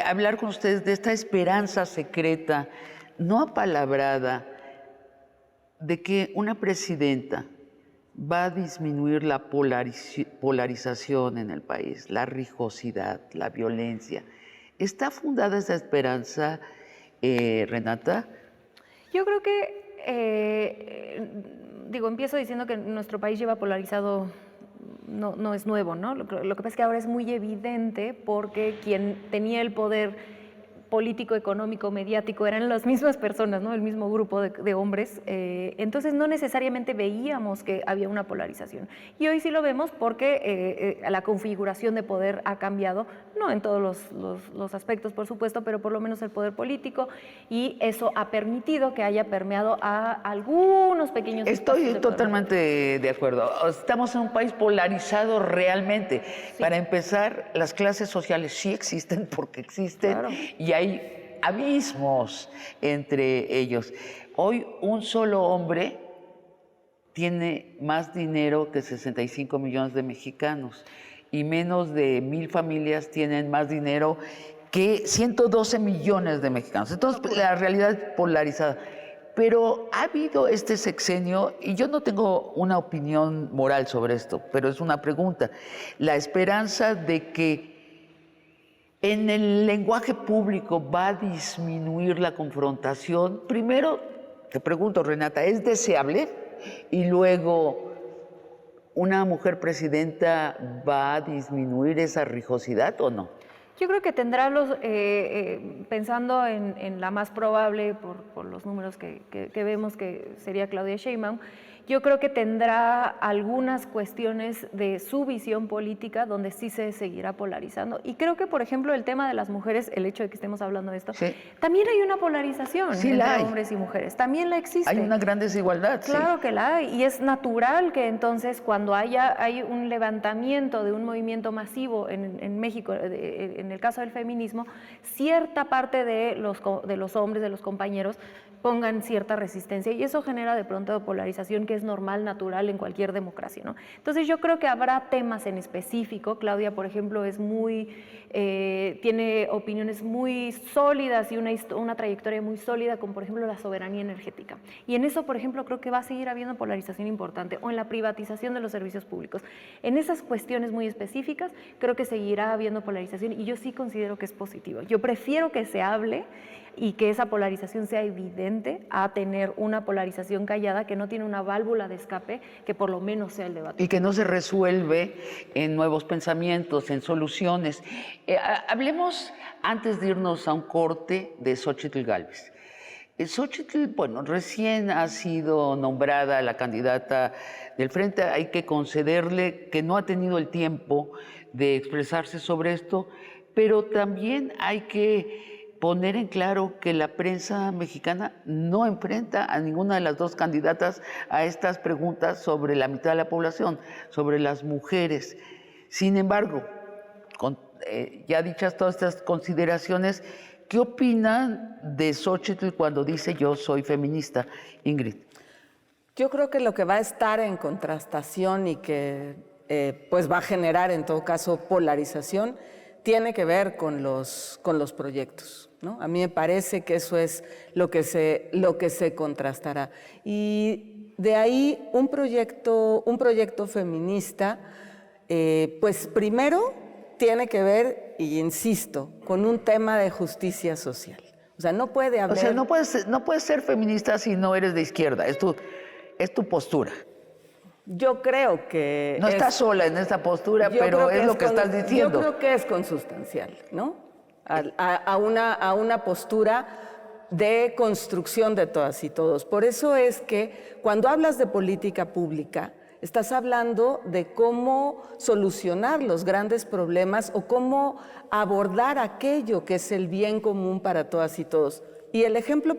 hablar con ustedes de esta esperanza secreta, no apalabrada, de que una presidenta va a disminuir la polarización en el país, la rijosidad, la violencia. ¿Está fundada esa esperanza, Renata? Yo creo que, empiezo diciendo que nuestro país lleva polarizado, no es nuevo, ¿no? Lo que pasa es que ahora es muy evidente porque quien tenía el poder político, económico, mediático, eran las mismas personas, ¿no? El mismo grupo de hombres. Entonces no necesariamente veíamos que había una polarización. Y hoy sí lo vemos porque la configuración de poder ha cambiado, no en todos los aspectos, por supuesto, pero por lo menos el poder político, y eso ha permitido que haya permeado a algunos pequeños... Estoy totalmente de acuerdo. Estamos en un país polarizado realmente. Sí. Para empezar, las clases sociales sí existen porque existen, claro, y hay abismos entre ellos. Hoy un solo hombre tiene más dinero que 65 millones de mexicanos, y menos de 1,000 familias tienen más dinero que 112 millones de mexicanos. Entonces, la realidad es polarizada. Pero ha habido este sexenio, y yo no tengo una opinión moral sobre esto, pero es una pregunta, la esperanza de que en el lenguaje público va a disminuir la confrontación. Primero, te pregunto, Renata, ¿es deseable? Y luego, ¿una mujer presidenta va a disminuir esa rijosidad o no? Yo creo que tendrá pensando en la más probable, por los números que vemos, que sería Claudia Sheinbaum, yo creo que tendrá algunas cuestiones de su visión política donde sí se seguirá polarizando. Y creo que, por ejemplo, el tema de las mujeres, el hecho de que estemos hablando de esto, sí, también hay una polarización entre hombres y mujeres. También la existe. Hay una gran desigualdad. Claro que la hay. Y es natural que entonces cuando hay un levantamiento de un movimiento masivo en México, en el caso del feminismo, cierta parte de los hombres, de los compañeros, pongan cierta resistencia y eso genera de pronto polarización que es normal, natural en cualquier democracia, ¿no? Entonces yo creo que habrá temas en específico. Claudia, por ejemplo, es tiene opiniones muy sólidas y una trayectoria muy sólida, como por ejemplo la soberanía energética. Y en eso, por ejemplo, creo que va a seguir habiendo polarización importante, o en la privatización de los servicios públicos. En esas cuestiones muy específicas, creo que seguirá habiendo polarización y yo sí considero que es positivo. Yo prefiero que se hable y que esa polarización sea evidente a tener una polarización callada que no tiene una válvula de escape que por lo menos sea el debate. Y que no se resuelve en nuevos pensamientos, en soluciones. Hablemos, antes de irnos a un corte, de Xóchitl Gálvez. Xóchitl, bueno, recién ha sido nombrada la candidata del Frente. Hay que concederle que no ha tenido el tiempo de expresarse sobre esto, pero también hay que poner en claro que la prensa mexicana no enfrenta a ninguna de las dos candidatas a estas preguntas sobre la mitad de la población, sobre las mujeres. Sin embargo, ya dichas todas estas consideraciones, ¿qué opinan de Xóchitl cuando dice yo soy feminista, Ingrid? Yo creo que lo que va a estar en contrastación y que pues va a generar en todo caso polarización tiene que ver con los proyectos, ¿no? A mí me parece que eso es lo que se contrastará. Y de ahí un proyecto feminista, pues primero tiene que ver, y insisto, con un tema de justicia social. O sea, no puede haber... O sea, no puedes ser feminista si no eres de izquierda, es tu postura. Yo creo que... No estás sola en esta postura, pero es lo que estás diciendo. Yo creo que es consustancial, ¿no? A una postura de construcción de todas y todos. Por eso es que cuando hablas de política pública, estás hablando de cómo solucionar los grandes problemas o cómo abordar aquello que es el bien común para todas y todos. Y el ejemplo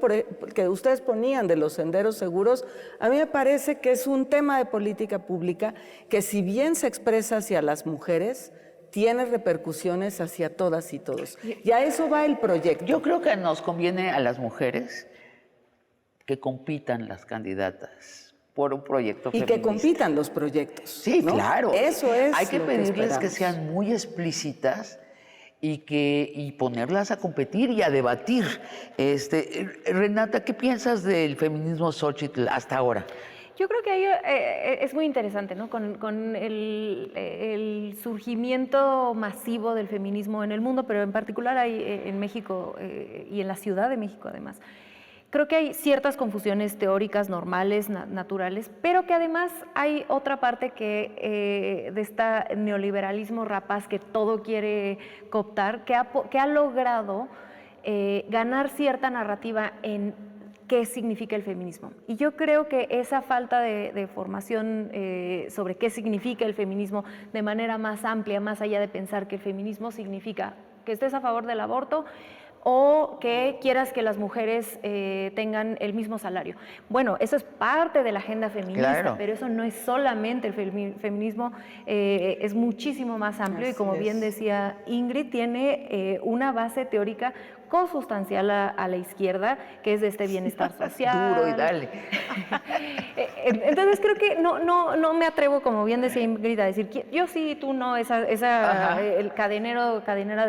que ustedes ponían de los senderos seguros, a mí me parece que es un tema de política pública que si bien se expresa hacia las mujeres, tiene repercusiones hacia todas y todos. Y a eso va el proyecto. Yo creo que nos conviene a las mujeres que compitan las candidatas por un proyecto feminista. Y que compitan los proyectos. Sí, ¿no? Claro. Eso es. Hay que pedirles que esperamos. sean muy explícitas y ponerlas a competir y a debatir. Renata, ¿qué piensas del feminismo Xóchitl hasta ahora? Yo creo que ahí es muy interesante, ¿no? Con el surgimiento masivo del feminismo en el mundo, pero en particular ahí en México y en la Ciudad de México además. Creo que hay ciertas confusiones teóricas normales, naturales, pero que además hay otra parte que de este neoliberalismo rapaz que todo quiere cooptar, que ha logrado ganar cierta narrativa en qué significa el feminismo. Y yo creo que esa falta de formación sobre qué significa el feminismo de manera más amplia, más allá de pensar que el feminismo significa que estés a favor del aborto, o que quieras que las mujeres tengan el mismo salario. Bueno, eso es parte de la agenda feminista, claro, pero eso no es solamente el feminismo, es muchísimo más amplio. Así y como bien decía Ingrid, tiene una base teórica consustancial a la izquierda, que es de este bienestar social. Duro y dale. Entonces creo que no me atrevo, como bien decía Ingrid, a decir yo sí, tú no, el cadenera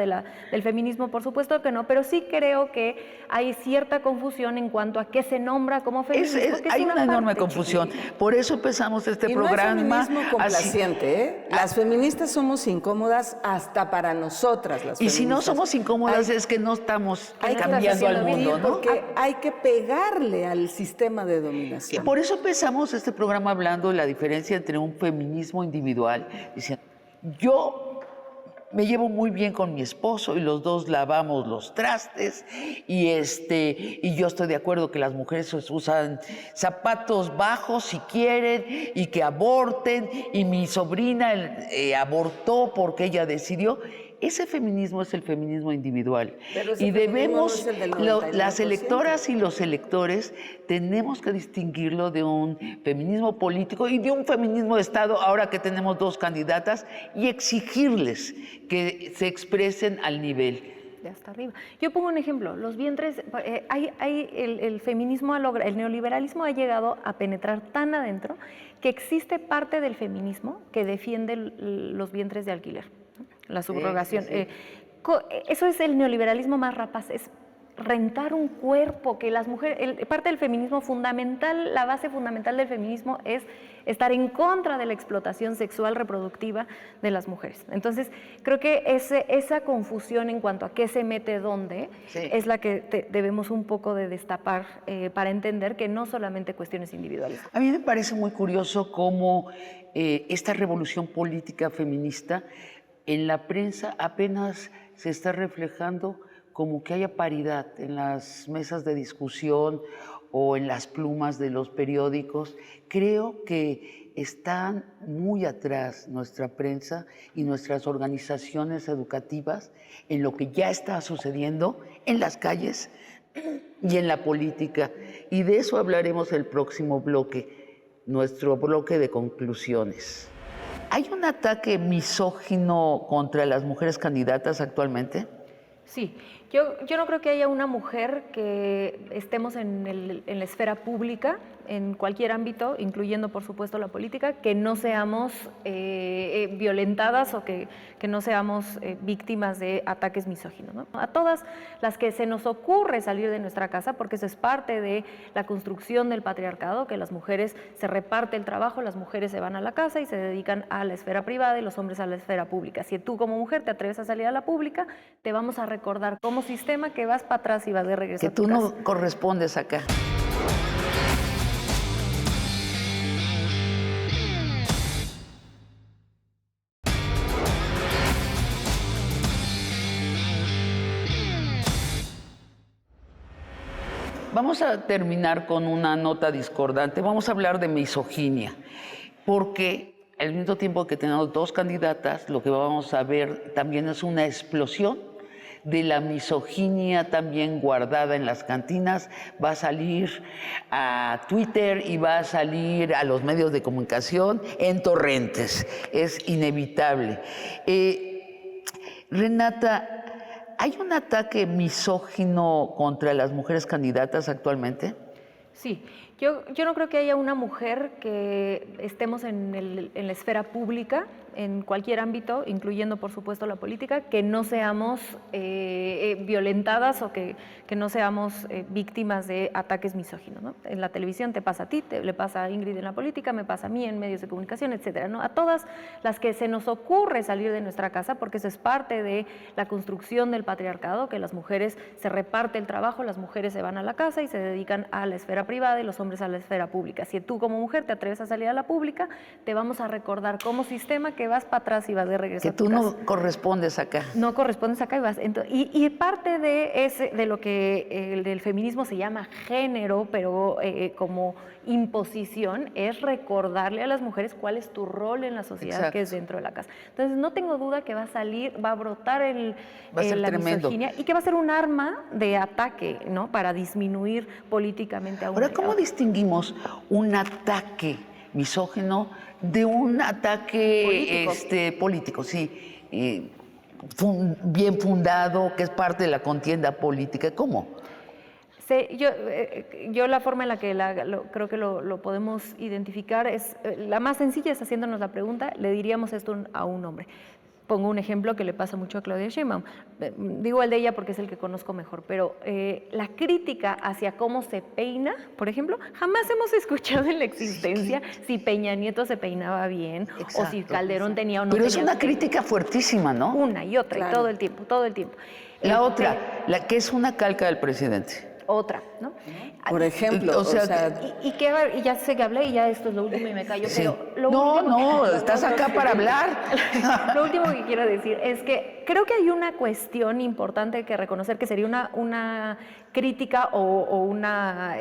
del feminismo, por supuesto que no, pero sí creo que hay cierta confusión en cuanto a qué se nombra como feminismo. Hay una enorme confusión. Por eso empezamos este programa. No es feminismo complaciente, ¿eh? Las feministas somos incómodas hasta para nosotras, las feministas. Y si no somos incómodas es que no estamos cambiando al mundo, ¿no? Porque hay que pegarle al sistema de dominación. Y por eso empezamos este programa hablando de la diferencia entre un feminismo individual, diciendo, yo me llevo muy bien con mi esposo y los dos lavamos los trastes y yo estoy de acuerdo que las mujeres usan zapatos bajos si quieren y que aborten y mi sobrina abortó porque ella decidió. Ese feminismo es el feminismo individual y debemos, las electoras y los electores, tenemos que distinguirlo de un feminismo político y de un feminismo de Estado, ahora que tenemos dos candidatas, y exigirles que se expresen al nivel de hasta arriba. Yo pongo un ejemplo, los vientres, el feminismo, el neoliberalismo ha llegado a penetrar tan adentro que existe parte del feminismo que defiende los vientres de alquiler, ¿no? La subrogación. Sí. Eso es el neoliberalismo más rapaz, es rentar un cuerpo, que las mujeres, parte del feminismo fundamental, la base fundamental del feminismo es estar en contra de la explotación sexual reproductiva de las mujeres. Entonces, creo que esa confusión en cuanto a qué se mete dónde, sí, es la que debemos un poco de destapar para entender que no solamente cuestiones individuales. A mí me parece muy curioso cómo esta revolución política feminista en la prensa apenas se está reflejando como que haya paridad en las mesas de discusión o en las plumas de los periódicos. Creo que están muy atrás nuestra prensa y nuestras organizaciones educativas en lo que ya está sucediendo en las calles y en la política. Y de eso hablaremos el próximo bloque, nuestro bloque de conclusiones. ¿Hay un ataque misógino contra las mujeres candidatas actualmente? Sí, yo no creo que haya una mujer que estemos en la esfera pública, en cualquier ámbito, incluyendo por supuesto la política, que no seamos violentadas o que no seamos víctimas de ataques misóginos, ¿no? A todas las que se nos ocurre salir de nuestra casa, porque eso es parte de la construcción del patriarcado, que las mujeres se reparte el trabajo, las mujeres se van a la casa y se dedican a la esfera privada y los hombres a la esfera pública. Si tú como mujer te atreves a salir a la pública, te vamos a recordar como sistema que vas para atrás y vas de regreso a tu casa. Que tú no correspondes acá. Vamos a terminar con una nota discordante. Vamos a hablar de misoginia, porque al mismo tiempo que tenemos dos candidatas, lo que vamos a ver también es una explosión de la misoginia también guardada en las cantinas. Va a salir a Twitter y va a salir a los medios de comunicación en torrentes. Es inevitable. Renata, ¿hay un ataque misógino contra las mujeres candidatas actualmente? Sí, yo no creo que haya una mujer que estemos en la esfera pública, en cualquier ámbito, incluyendo por supuesto la política, que no seamos violentadas o que no seamos víctimas de ataques misóginos, ¿no? En la televisión te pasa a ti, le pasa a Ingrid en la política, me pasa a mí en medios de comunicación, etcétera, ¿no? A todas las que se nos ocurre salir de nuestra casa, porque eso es parte de la construcción del patriarcado, que las mujeres se reparte el trabajo, las mujeres se van a la casa y se dedican a la esfera privada y los hombres a la esfera pública. Si tú como mujer te atreves a salir a la pública, te vamos a recordar como sistema que vas para atrás y vas de regreso a tu casa. Que tú no correspondes acá. No correspondes acá y vas. Y parte de lo que del feminismo se llama género, pero como imposición, es recordarle a las mujeres cuál es tu rol en la sociedad. Exacto. Que es dentro de la casa. Entonces, no tengo duda que va a salir, va a brotar la misoginia y que va a ser un arma de ataque, ¿no? Para disminuir políticamente a un Ahora, ¿cómo distinguimos un ataque misógino de un ataque político? Sí, bien fundado, que es parte de la contienda política. ¿Cómo? Sí, yo la forma en la que creo que lo podemos identificar es, la más sencilla es haciéndonos la pregunta, le diríamos esto a un hombre. Pongo un ejemplo que le pasa mucho a Claudia Sheinbaum. Digo el de ella porque es el que conozco mejor, pero la crítica hacia cómo se peina, por ejemplo, jamás hemos escuchado en la existencia si Peña Nieto se peinaba bien. Exacto. O si Calderón tenía o no. Pero es una crítica fuertísima, ¿no? Una y otra, claro. Y todo el tiempo. La otra, la que es una calca del presidente. Otra, ¿no? Por ejemplo, y ya sé que hablé y ya esto es lo último y me callo, sí. Pero estás acá para hablar. Lo último que quiero decir es que creo que hay una cuestión importante que reconocer, que sería una crítica o una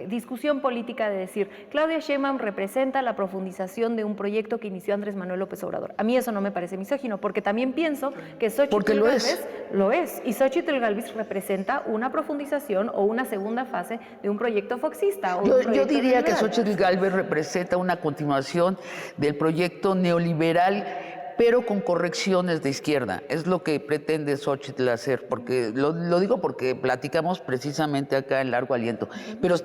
discusión política de decir, Claudia Sheinbaum representa la profundización de un proyecto que inició Andrés Manuel López Obrador. A mí eso no me parece misógino, porque también pienso que Xóchitl Gálvez lo es, y Xóchitl Gálvez representa una profundización o una segunda fase de un proyecto foxista. Yo diría que Xóchitl Gálvez representa una continuación del proyecto neoliberal pero con correcciones de izquierda. Es lo que pretende Xóchitl hacer, porque lo digo porque platicamos precisamente acá en Largo Aliento. Pero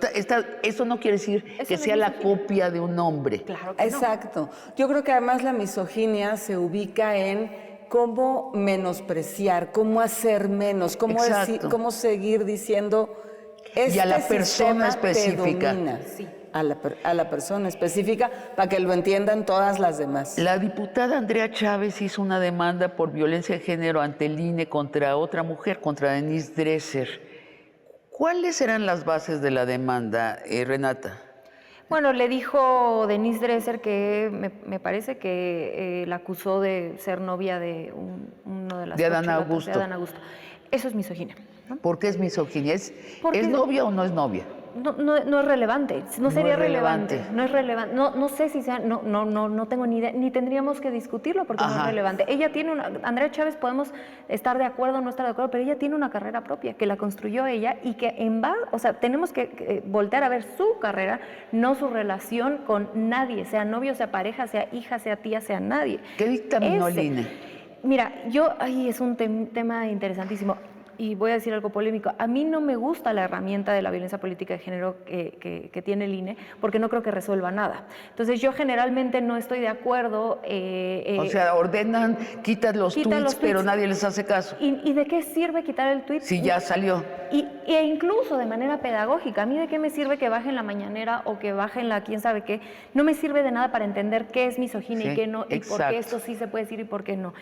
eso no quiere decir que sea la copia de un hombre. Claro que no. Exacto. Yo creo que además la misoginia se ubica en cómo menospreciar, cómo hacer menos, cómo seguir diciendo y a la este persona sistema específica. te domina. Sí. A la persona específica para que lo entiendan todas las demás. La diputada Andrea Chávez hizo una demanda por violencia de género ante el INE contra otra mujer, contra Denise Dresser. ¿Cuáles eran las bases de la demanda, Renata? Bueno, le dijo Denise Dresser que me parece que la acusó de ser novia de uno de las de Adán corcholatas, Augusto. de Adán Augusto. Eso es misoginia, ¿no? ¿Por qué es misoginia? ¿Es Porque novia o no es novia? No es relevante, no sería relevante. No es relevante, no sé si sea, no tengo ni idea, ni tendríamos que discutirlo porque no es relevante. Ella tiene Andrea Chávez podemos estar de acuerdo o no estar de acuerdo, pero ella tiene una carrera propia que la construyó ella y que o sea, tenemos que voltear a ver su carrera, no su relación con nadie, sea novio, sea pareja, sea hija, sea tía, sea nadie. ¿Qué dictaminó el INE? Mira, es un tema interesantísimo. Y voy a decir algo polémico, a mí no me gusta la herramienta de la violencia política de género que tiene el INE, porque no creo que resuelva nada. Entonces yo generalmente no estoy de acuerdo. O sea, ordenan, quitan los tweets, pero nadie les hace caso. ¿Y de qué sirve quitar el tweet? Si ya salió. E incluso de manera pedagógica, ¿a mí de qué me sirve que bajen la mañanera o que bajen la quién sabe qué? No me sirve de nada para entender qué es misoginia y qué no, y por qué esto sí se puede decir y por qué no.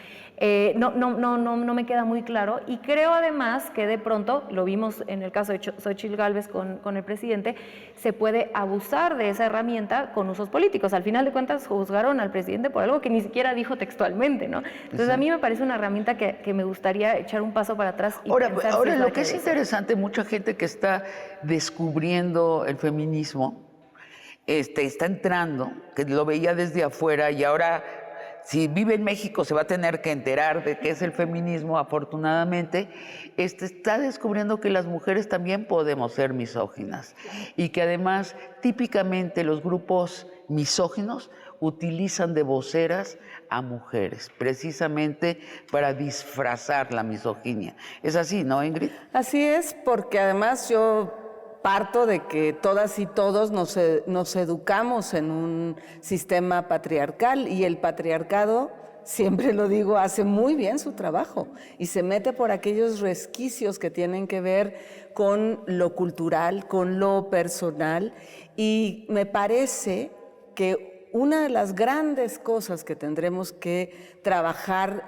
No me queda muy claro y creo además que de pronto, lo vimos en el caso de Xóchitl Gálvez con el presidente, se puede abusar de esa herramienta con usos políticos. Al final de cuentas juzgaron al presidente por algo que ni siquiera dijo textualmente, ¿no? Entonces a mí me parece una herramienta que me gustaría echar un paso para atrás y pensar ahora si lo que es interesante, mucha gente que está descubriendo el feminismo, está entrando, que lo veía desde afuera y ahora si vive en México se va a tener que enterar de qué es el feminismo, afortunadamente, está descubriendo que las mujeres también podemos ser misóginas y que además típicamente los grupos misóginos utilizan de voceras a mujeres, precisamente para disfrazar la misoginia. Es así, ¿no, Ingrid? Así es, porque además yo parto de que todas y todos nos educamos en un sistema patriarcal y el patriarcado, siempre lo digo, hace muy bien su trabajo y se mete por aquellos resquicios que tienen que ver con lo cultural, con lo personal y me parece que una de las grandes cosas que tendremos que trabajar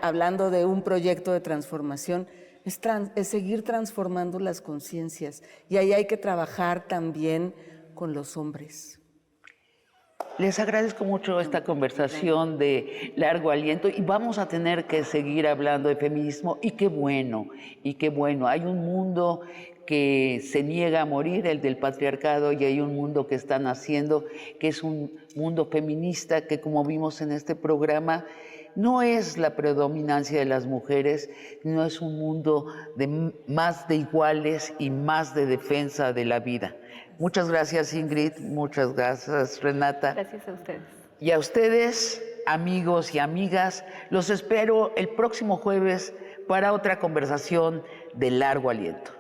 hablando de un proyecto de transformación es seguir transformando las conciencias y ahí hay que trabajar también con los hombres. Les agradezco mucho esta conversación de largo aliento y vamos a tener que seguir hablando de feminismo y qué bueno, Hay un mundo que se niega a morir, el del patriarcado, y hay un mundo que está naciendo, que es un mundo feminista que, como vimos en este programa, no es la predominancia de las mujeres, no es un mundo más de iguales y más de defensa de la vida. Muchas gracias, Ingrid, muchas gracias, Renata. Gracias a ustedes. Y a ustedes, amigos y amigas, los espero el próximo jueves para otra conversación de largo aliento.